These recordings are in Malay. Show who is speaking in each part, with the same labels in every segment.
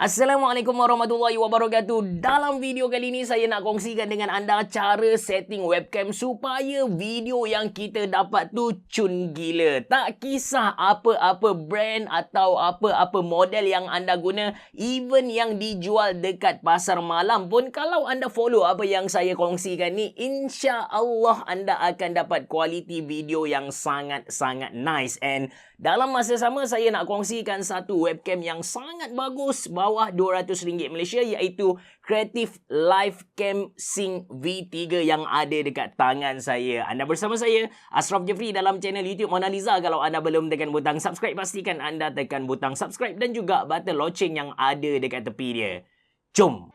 Speaker 1: Assalamualaikum warahmatullahi wabarakatuh. Dalam video kali ini saya nak kongsikan dengan anda cara setting webcam supaya video yang kita dapat tu cun gila. Tak kisah apa-apa brand atau apa-apa model yang anda guna, even yang dijual dekat pasar malam pun, kalau anda follow apa yang saya kongsikan ni, insya-Allah anda akan dapat kualiti video yang sangat-sangat nice. And dalam masa sama saya nak kongsikan satu webcam yang sangat bagus bawah RM200 Malaysia, iaitu Creative Live Cam Sync V3 yang ada dekat tangan saya. Anda bersama saya Ashraf Jeffrey dalam channel YouTube Mona Lisa. Kalau anda belum tekan butang subscribe, pastikan anda tekan butang subscribe dan juga button loceng yang ada dekat tepi dia. Jom.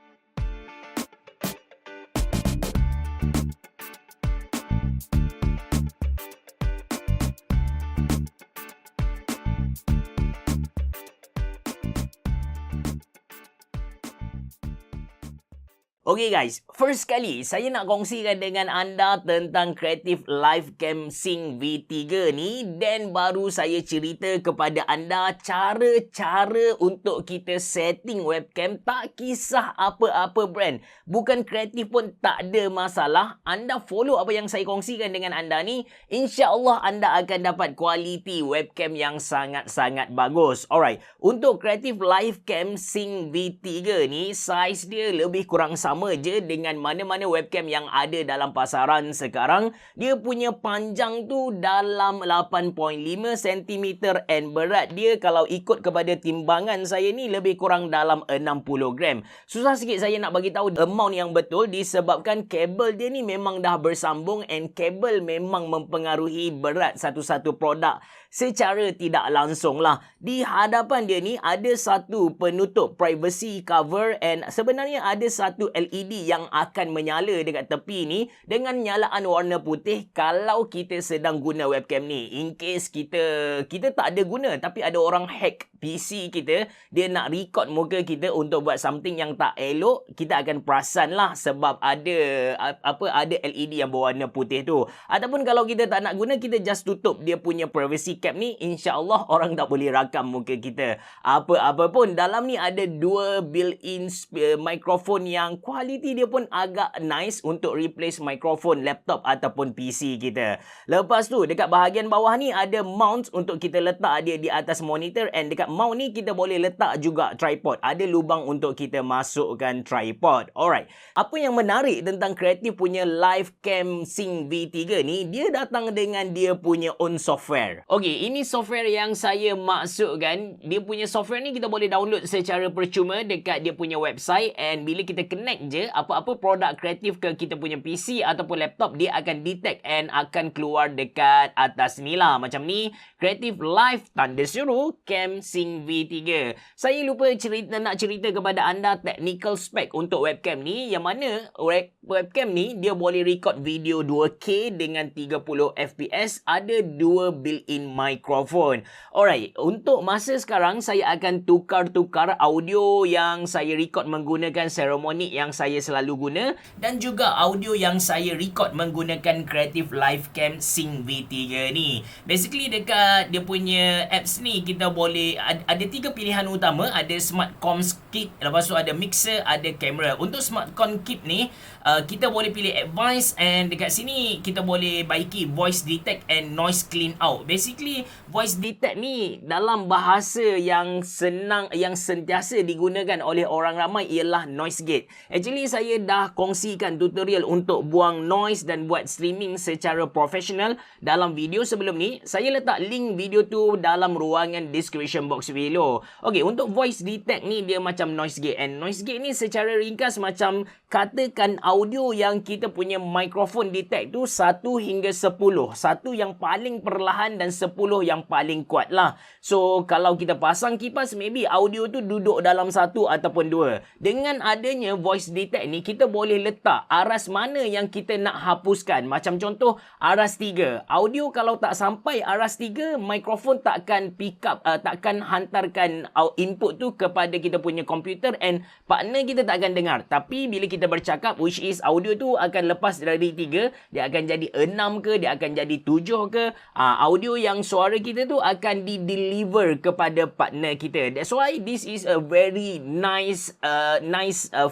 Speaker 1: Okay guys, first kali saya nak kongsikan dengan anda tentang Creative Live Cam Sync V3 ni, dan baru saya cerita kepada anda cara-cara untuk kita setting webcam. Tak kisah apa-apa brand, bukan kreatif pun tak ada masalah. Anda follow apa yang saya kongsikan dengan anda ni, insya-Allah anda akan dapat kualiti webcam yang sangat-sangat bagus. Alright, untuk Creative Live Cam Sync V3 ni, size dia lebih kurang sama je dengan mana-mana webcam yang ada dalam pasaran sekarang. Dia punya panjang tu dalam 8.5 cm and berat dia kalau ikut kepada timbangan saya ni lebih kurang dalam 60 gram. Susah sikit saya nak bagi tahu amount yang betul disebabkan kabel dia ni memang dah bersambung, and kabel memang mempengaruhi berat satu-satu produk secara tidak langsung lah. Di hadapan dia ni ada satu penutup privacy cover, and sebenarnya ada satu LED yang akan menyala dekat tepi ni dengan nyalaan warna putih kalau kita sedang guna webcam ni. In case kita tak ada guna tapi ada orang hack PC kita, dia nak record muka kita untuk buat something yang tak elok, kita akan perasan lah sebab ada LED yang berwarna putih tu. Ataupun kalau kita tak nak guna, kita just tutup dia punya privacy cap ni, insya-Allah orang tak boleh rakam muka kita. Apa-apa pun, dalam ni ada dua built-in mikrofon yang kualiti dia pun agak nice untuk replace mikrofon laptop ataupun PC kita. Lepas tu dekat bahagian bawah ni ada mount untuk kita letak dia di atas monitor, and dekat mount ni kita boleh letak juga tripod. Ada lubang untuk kita masukkan tripod. Alright. Apa yang menarik tentang Creative punya Live Cam Sync V3 ni, dia datang dengan dia punya own software. Okay, ini software yang saya maksudkan. Dia punya software ni kita boleh download secara percuma dekat dia punya website, and bila kita connect je apa-apa produk kreatif ke kita punya PC ataupun laptop, dia akan detect and akan keluar dekat atas ni lah. Macam ni, Creative Live Cam Sync V3. Saya lupa nak cerita kepada anda technical spec untuk webcam ni, yang mana webcam ni dia boleh record video 2K dengan 30 fps, ada dua built-in microphone. Alright, untuk masa sekarang saya akan tukar-tukar audio yang saya record menggunakan Seremonic yang saya selalu guna, dan juga audio yang saya record menggunakan Creative Live Cam Sync V3 ni. Basically dekat dia punya apps ni kita boleh ada tiga pilihan utama. Ada Smart Comms Kit, lepas tu ada mixer, ada kamera. Untuk Smart Comms Kit ni kita boleh pilih advanced, and dekat sini kita boleh baiki voice detect and noise clean out. Basically voice detect ni dalam bahasa yang senang, yang sentiasa digunakan oleh orang ramai ialah noise gate. Actually saya dah kongsikan tutorial untuk buang noise dan buat streaming secara profesional dalam video sebelum ni. Saya letak link video tu dalam ruangan description box below. Okay, untuk voice detect ni dia macam noise gate, and noise gate ni secara ringkas macam katakan audio yang kita punya mikrofon detect tu 1 hingga 10. 1 yang paling perlahan dan 10 yang paling kuat lah. So kalau kita pasang kipas, maybe audio tu duduk dalam 1 ataupun 2. Dengan adanya voice detect ni, kita boleh letak aras mana yang kita nak hapuskan. Macam contoh aras 3. Audio kalau tak sampai aras 3, mikrofon takkan pick up, takkan hantarkan input tu kepada kita punya komputer and partner kita tak akan dengar. Tapi bila kita bercakap, which is audio tu akan lepas dari 3, dia akan jadi 6 ke, dia akan jadi 7 ke. Audio yang suara kita tu akan di-deliver kepada partner kita. That's why this is a very nice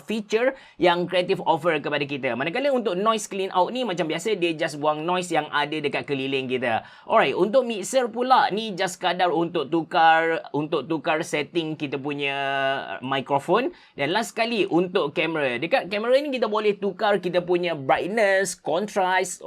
Speaker 1: feature yang Creative offer kepada kita. Manakala untuk noise clean out ni macam biasa, dia just buang noise yang ada dekat keliling kita. Alright, untuk mixer pula ni just kadar untuk tukar setting kita punya mikrofon. Dan last sekali untuk kamera. Dekat kamera ni kita boleh tukar kita punya brightness, contrast,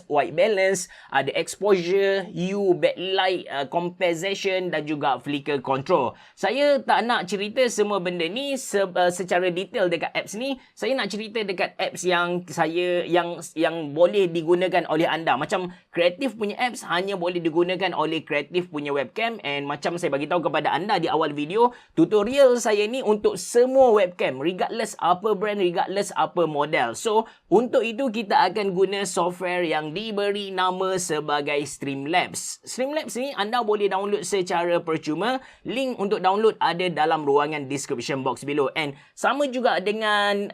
Speaker 1: white balance, ada exposure, hue, backlight, composition dan juga flicker control. Saya tak nak cerita semua benda ni secara detail dekat apps ni. Saya nak cerita dekat apps yang boleh digunakan oleh anda. Macam Creative punya apps hanya boleh digunakan oleh Creative punya webcam, and macam saya bagi tahu kepada anda di awal video, tutorial saya ni untuk semua webcam regardless apa brand, regardless apa model. So untuk itu kita akan guna software yang diberi nama sebagai Streamlabs. Streamlabs ni anda boleh download secara percuma. Link untuk download ada dalam ruangan description box below. And sama juga dengan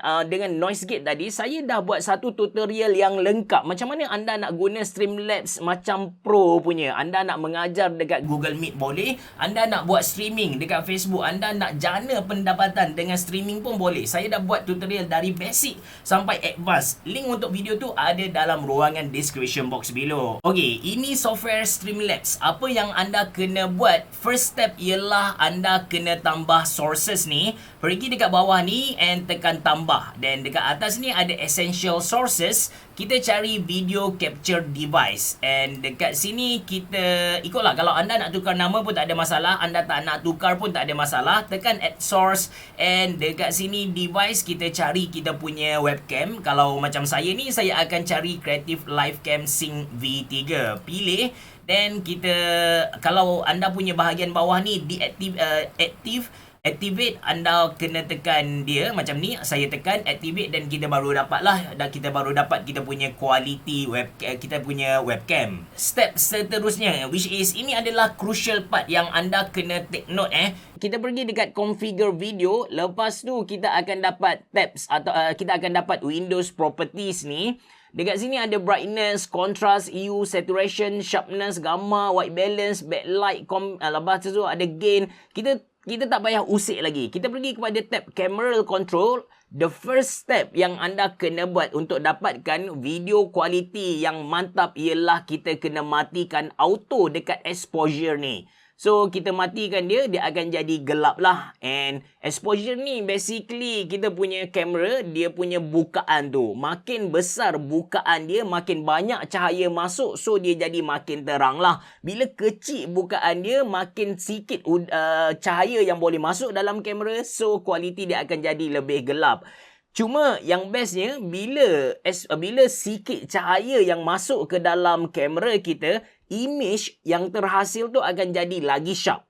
Speaker 1: Noise Gate tadi, saya dah buat satu tutorial yang lengkap macam mana anda nak guna Streamlabs macam pro punya. Anda nak mengajar dekat Google Meet boleh, anda nak buat streaming dekat Facebook, anda nak jana pendapatan dengan streaming pun boleh. Saya dah buat tutorial dari basic sampai advance. Link untuk video tu ada dalam ruangan description box below. Okay, ini software Streamlabs. Apa yang anda kena buat, first step ialah anda kena tambah sources ni. Pergi dekat bawah ni and tekan tambah. Dan dekat atas ni ada essential sources. Kita cari video capture device. And dekat sini kita ikutlah. Kalau anda nak tukar nama pun tak ada masalah. Anda tak nak tukar pun tak ada masalah. Tekan add source. And dekat sini device kita cari kita punya webcam. Kalau macam saya ni, saya akan cari Creative Livecam Sync V3. Pilih. Then kita, kalau anda punya bahagian bawah ni activate, anda kena tekan dia macam ni. Saya tekan activate dan kita baru dapat kita punya quality kita punya webcam. Step seterusnya, which is ini adalah crucial part yang anda kena take note. Kita pergi dekat configure video. Lepas tu kita akan dapat tabs atau kita akan dapat Windows properties ni. Dekat sini ada brightness, contrast, hue, saturation, sharpness, gamma, white balance, backlight, lepas tu ada gain. Kita tak payah usik lagi. Kita pergi kepada tab camera control. The first step yang anda kena buat untuk dapatkan video quality yang mantap ialah kita kena matikan auto dekat exposure ni. So, kita matikan dia akan jadi gelap lah. And exposure ni basically kita punya kamera, dia punya bukaan tu. Makin besar bukaan dia, makin banyak cahaya masuk. So, dia jadi makin terang lah. Bila kecil bukaan dia, makin sikit cahaya yang boleh masuk dalam kamera. So, quality dia akan jadi lebih gelap. Cuma yang bestnya, bila sikit cahaya yang masuk ke dalam kamera kita, image yang terhasil tu akan jadi lagi sharp.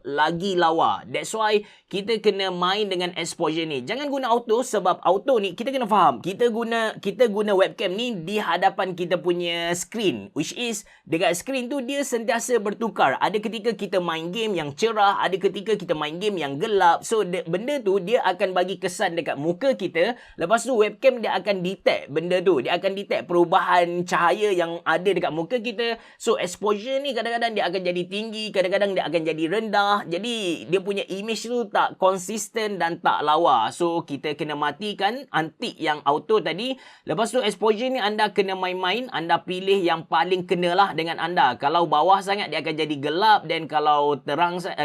Speaker 1: Lagi lawa. That's why kita kena main dengan exposure ni. Jangan guna auto, sebab auto ni kita kena faham. Kita guna webcam ni di hadapan kita punya screen, which is dekat screen tu dia sentiasa bertukar. Ada ketika kita main game yang cerah, ada ketika kita main game yang gelap. So benda tu dia akan bagi kesan dekat muka kita. Lepas tu webcam dia akan detect benda tu. Dia akan detect perubahan cahaya yang ada dekat muka kita. So exposure ni kadang-kadang dia akan jadi tinggi, kadang-kadang dia akan jadi rendah. Jadi dia punya image tu tak konsisten dan tak lawa. So kita kena matikan antik yang auto tadi. Lepas tu exposure ni anda kena main-main. Anda pilih yang paling kenalah dengan anda. Kalau bawah sangat dia akan jadi gelap, dan kalau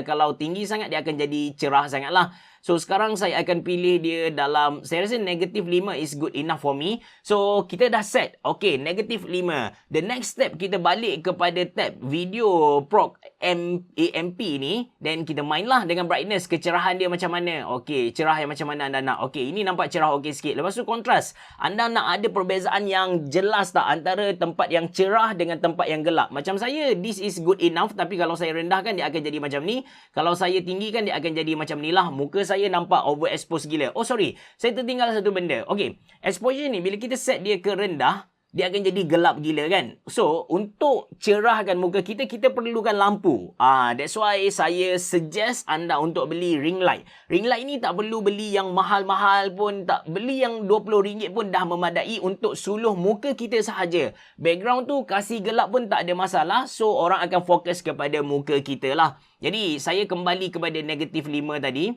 Speaker 1: kalau tinggi sangat dia akan jadi cerah sangat lah. So sekarang saya akan pilih dia dalam, saya rasa negative 5 is good enough for me. So kita dah set. Okay, negative 5. The next step, kita balik kepada tab video proc AMP ni. Then kita main lah dengan brightness, kecerahan dia macam mana. Okay, cerah yang macam mana anda nak. Okay, ini nampak cerah okay sikit. Lepas tu contrast. Anda nak ada perbezaan yang jelas tak antara tempat yang cerah dengan tempat yang gelap. Macam saya, this is good enough. Tapi kalau saya rendahkan, dia akan jadi macam ni. Kalau saya tinggikan, dia akan jadi macam ni lah. Muka saya nampak overexposed gila. Oh sorry, saya tertinggal satu benda. Okay, exposure ni bila kita set dia ke rendah, dia akan jadi gelap gila kan. So, untuk cerahkan muka kita, kita perlukan lampu. That's why saya suggest anda untuk beli ring light. Ring light ni tak perlu beli yang mahal-mahal pun, tak beli yang RM20 pun dah memadai untuk suluh muka kita sahaja. Background tu kasih gelap pun tak ada masalah. So, orang akan fokus kepada muka kita lah. Jadi, saya kembali kepada negatif 5 tadi.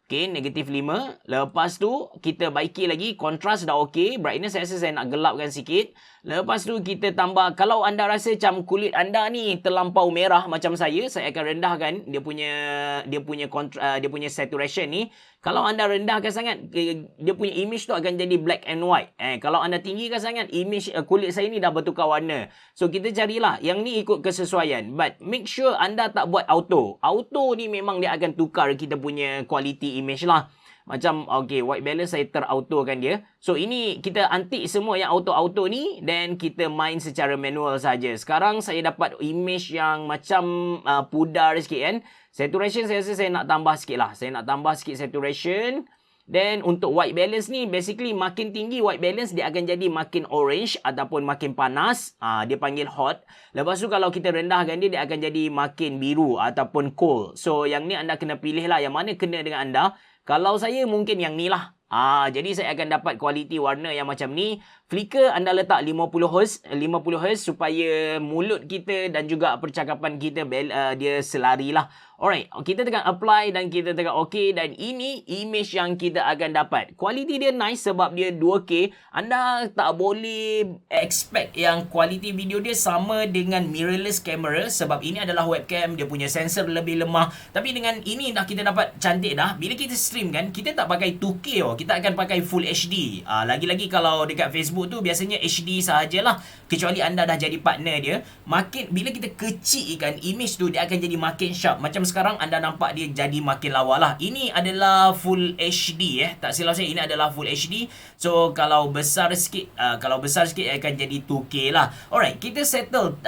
Speaker 1: Okay, negatif 5. Lepas tu, kita baiki lagi. Kontras dah okay. Brightness saya rasa saya nak gelapkan sikit. Lepas tu, kita tambah. Kalau anda rasa macam kulit anda ni terlampau merah macam saya akan rendahkan dia punya saturation ni. Kalau anda rendahkan sangat, dia punya image tu akan jadi black and white. Kalau anda tinggikan sangat, image kulit saya ni dah bertukar warna. So, kita carilah. Yang ni ikut kesesuaian. But, make sure anda tak buat auto. Auto ni memang dia akan tukar kita punya quality image lah. Macam, okay, white balance saya terautokan dia. So, ini kita antik semua yang auto-auto ni. Dan kita main secara manual saja. Sekarang, saya dapat image yang macam pudar sikit kan. Saturation saya rasa saya nak tambah sikit lah. Saya nak tambah sikit saturation. Then untuk white balance ni, basically makin tinggi white balance, dia akan jadi makin orange ataupun makin panas. Dia panggil hot. Lepas tu kalau kita rendahkan dia, dia akan jadi makin biru ataupun cold. So yang ni anda kena pilih lah yang mana kena dengan anda. Kalau saya mungkin yang ni lah. Jadi saya akan dapat kualiti warna yang macam ni. Flicker anda letak 50Hz supaya mulut kita dan juga percakapan kita dia selari lah. Alright, kita tekan apply dan kita tekan OK dan ini image yang kita akan dapat. Kualiti dia nice sebab dia 2K. Anda tak boleh expect yang kualiti video dia sama dengan mirrorless camera sebab ini adalah webcam, dia punya sensor lebih lemah. Tapi dengan ini dah kita dapat cantik dah. Bila kita stream kan, kita tak pakai 2K kita akan pakai Full HD. Lagi-lagi kalau dekat Facebook tu biasanya HD sahajalah. Kecuali anda dah jadi partner dia. Makin bila kita kecilkan image tu, dia akan jadi makin sharp. Macam sekarang anda nampak dia jadi makin lawa lah. Ini adalah Full HD tak silap saya, ini adalah Full HD. So kalau besar sikit akan jadi 2K lah. Alright, kita settle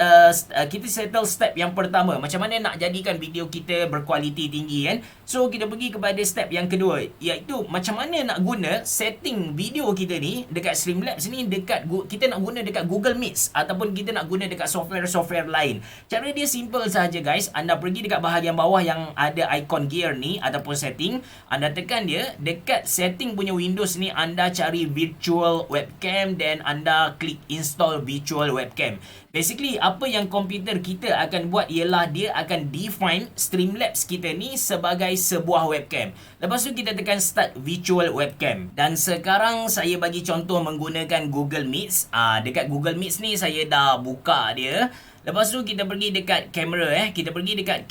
Speaker 1: step yang pertama. Macam mana nak jadikan video kita berkualiti tinggi kan. So kita pergi kepada step yang kedua, iaitu macam mana nak guna setting video kita ni dekat Streamlabs ni, kita nak guna dekat Google Meet ataupun kita nak guna dekat software-software lain. Cara dia simple saja guys. Anda pergi dekat bahagian bawah yang ada ikon gear ni ataupun setting, anda tekan dia. Dekat setting punya Windows ni, anda cari virtual webcam dan anda klik install virtual webcam. Basically, apa yang komputer kita akan buat ialah dia akan define Streamlabs kita ni sebagai sebuah webcam. Lepas tu kita tekan start virtual webcam. Dan sekarang saya bagi contoh menggunakan Google Meet. Dekat Google Meet ni saya dah buka dia. Lepas tu kita pergi dekat kamera kita pergi dekat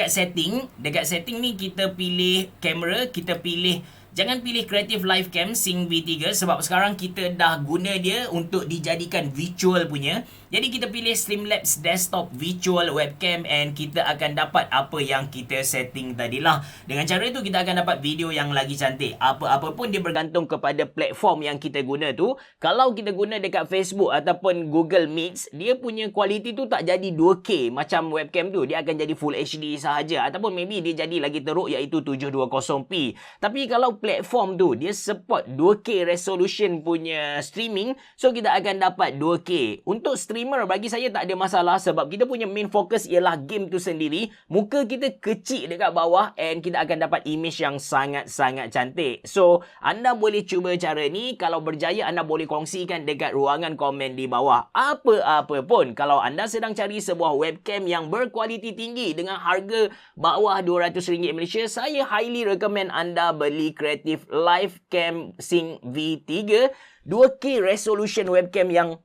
Speaker 1: setting. Dekat setting ni kita pilih kamera, kita pilih, jangan pilih Creative Live Cam Sync V3 sebab sekarang kita dah guna dia untuk dijadikan virtual punya. Jadi kita pilih Streamlabs Desktop Virtual Webcam and kita akan dapat apa yang kita setting tadilah. Dengan cara itu kita akan dapat video yang lagi cantik. Apa-apa pun dia bergantung kepada platform yang kita guna tu. Kalau kita guna dekat Facebook ataupun Google Meet, dia punya kualiti tu tak jadi 2K macam webcam tu. Dia akan jadi Full HD sahaja ataupun maybe dia jadi lagi teruk iaitu 720p. Tapi kalau platform tu dia support 2K resolution punya streaming, so kita akan dapat 2K. Untuk streamer bagi saya tak ada masalah sebab kita punya main focus ialah game tu sendiri. Muka kita kecil dekat bawah and kita akan dapat image yang sangat-sangat cantik. So, anda boleh cuba cara ni. Kalau berjaya, anda boleh kongsikan dekat ruangan komen di bawah. Apa-apa pun, kalau anda sedang cari sebuah webcam yang berkualiti tinggi dengan harga bawah RM200 Malaysia, saya highly recommend anda beli Creative Live Cam Sync V3 2K resolution webcam yang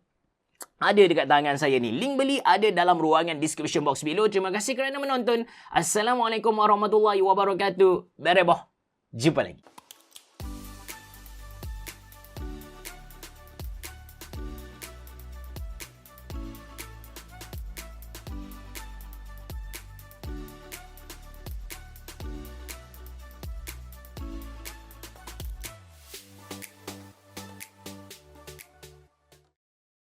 Speaker 1: ada dekat tangan saya ni. Link beli ada dalam ruangan description box below. Terima kasih kerana menonton. Assalamualaikum warahmatullahi wabarakatuh. Bereboh. Jumpa lagi.